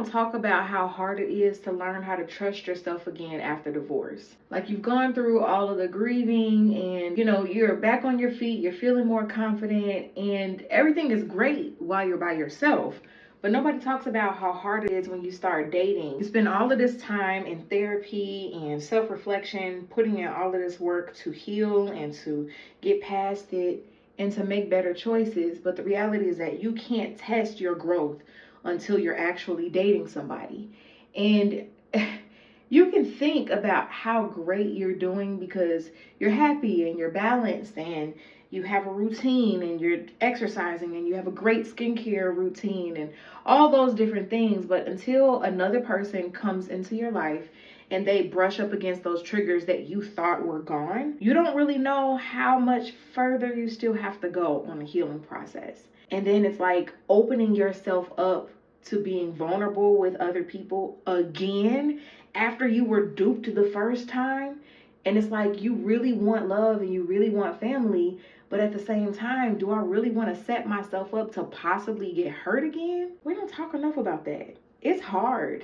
don't talk about how hard it is to learn how to trust yourself again after divorce. Like, you've gone through all of the grieving and, you're back on your feet, you're feeling more confident, and everything is great while you're by yourself. But nobody talks about how hard it is when you start dating. You spend all of this time in therapy and self-reflection, putting in all of this work to heal and to get past it and to make better choices. But the reality is that you can't test your growth until you're actually dating somebody. And you can think about how great you're doing because you're happy and you're balanced and you have a routine and you're exercising and you have a great skincare routine and all those different things. But until another person comes into your life and they brush up against those triggers that you thought were gone, you don't really know how much further you still have to go on the healing process. And then it's like opening yourself up to being vulnerable with other people again after you were duped the first time. And it's like you really want love and you really want family, but at the same time, do I really want to set myself up to possibly get hurt again? We don't talk enough about that. It's hard.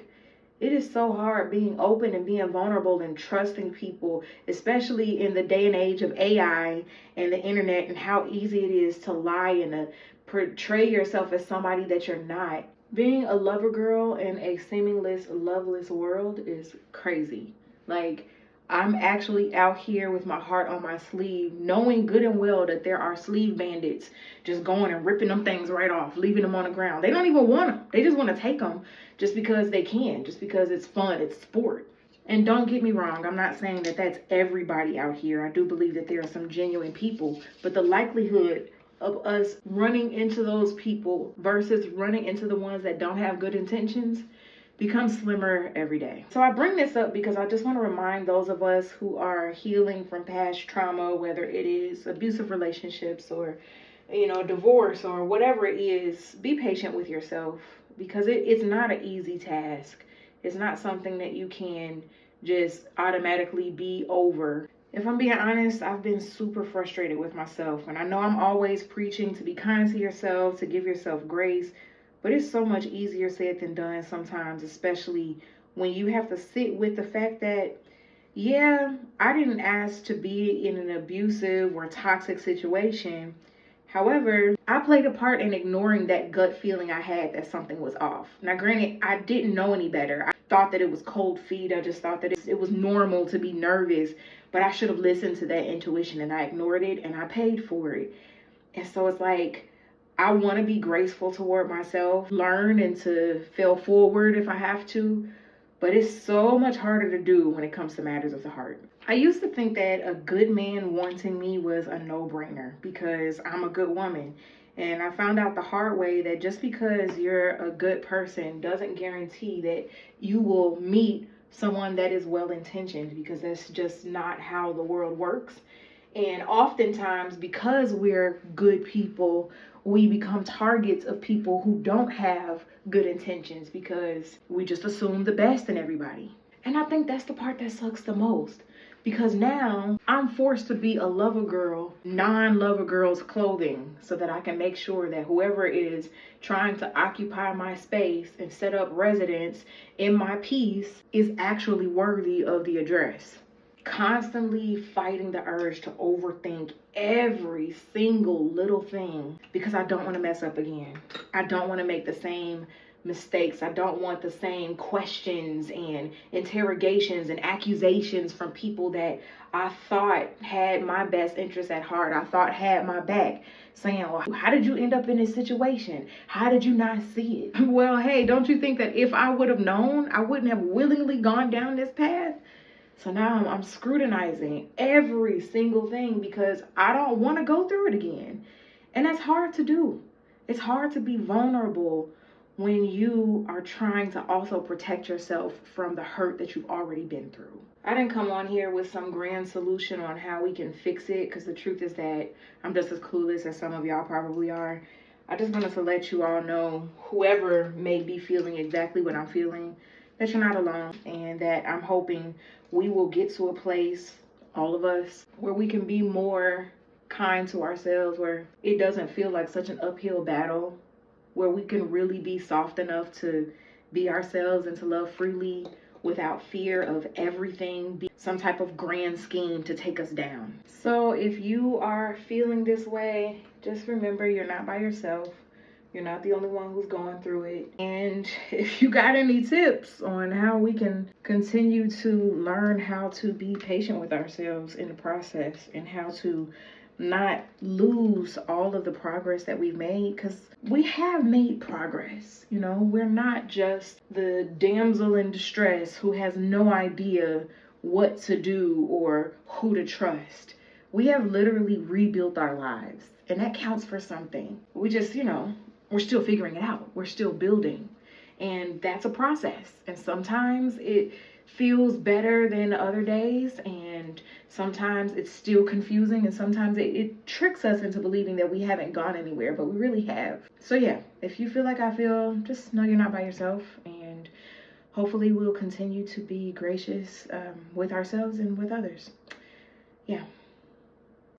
It is so hard being open and being vulnerable and trusting people, especially in the day and age of AI and the internet and how easy it is to lie and to portray yourself as somebody that you're not. Being a lover girl in a seamless, loveless world is crazy. Like, I'm actually out here with my heart on my sleeve, knowing good and well that there are sleeve bandits just going and ripping them things right off, leaving them on the ground. They don't even want them. They just want to take them just because they can, just because it's fun, it's sport. And don't get me wrong, I'm not saying that that's everybody out here. I do believe that there are some genuine people, but the likelihood of us running into those people versus running into the ones that don't have good intentions becomes slimmer every day. So I bring this up because I just want to remind those of us who are healing from past trauma, whether it is abusive relationships or, divorce or whatever it is, be patient with yourself because it's not an easy task. It's not something that you can just automatically be over. If I'm being honest, I've been super frustrated with myself, and I know I'm always preaching to be kind to yourself, to give yourself grace, but it's so much easier said than done sometimes, especially when you have to sit with the fact that, yeah, I didn't ask to be in an abusive or toxic situation. However, I played a part in ignoring that gut feeling I had that something was off. Now, granted, I didn't know any better. I thought that it was cold feet. I just thought that it was normal to be nervous, but I should have listened to that intuition and I ignored it and I paid for it. And so it's like, I want to be graceful toward myself, learn and to fail forward if I have to, but it's so much harder to do when it comes to matters of the heart. I used to think that a good man wanting me was a no-brainer because I'm a good woman. And I found out the hard way that just because you're a good person doesn't guarantee that you will meet someone that is well-intentioned, because that's just not how the world works. And oftentimes, because we're good people, we become targets of people who don't have good intentions because we just assume the best in everybody. And I think that's the part that sucks the most, because now I'm forced to be a lover girl, non-lover girl's clothing, so that I can make sure that whoever is trying to occupy my space and set up residence in my peace is actually worthy of the address. Constantly fighting the urge to overthink every single little thing because I don't want to mess up again. I don't want to make the same mistakes. I don't want the same questions and interrogations and accusations from people that I thought had my best interest at heart. I thought had my back, saying, well, how did you end up in this situation? How did you not see it? Well, hey, don't you think that if I would have known, I wouldn't have willingly gone down this path? So now I'm scrutinizing every single thing because I don't want to go through it again. And that's hard to do. It's hard to be vulnerable when you are trying to also protect yourself from the hurt that you've already been through. I didn't come on here with some grand solution on how we can fix it, because the truth is that I'm just as clueless as some of y'all probably are. I just wanted to let you all know, whoever may be feeling exactly what I'm feeling, that you're not alone, and that I'm hoping we will get to a place, all of us, where we can be more kind to ourselves, where it doesn't feel like such an uphill battle, where we can really be soft enough to be ourselves and to love freely without fear of everything be some type of grand scheme to take us down. So if you are feeling this way, just remember you're not by yourself. You're not the only one who's going through it. And if you got any tips on how we can continue to learn how to be patient with ourselves in the process and how to not lose all of the progress that we've made, because we have made progress. You know, we're not just the damsel in distress who has no idea what to do or who to trust. We have literally rebuilt our lives, and that counts for something. We just, we're still figuring it out. We're still building, and that's a process. And sometimes it feels better than other days, and sometimes it's still confusing, and sometimes it tricks us into believing that we haven't gone anywhere, but we really have. So yeah, if you feel like I feel, just know you're not by yourself, and hopefully we'll continue to be gracious with ourselves and with others. Yeah.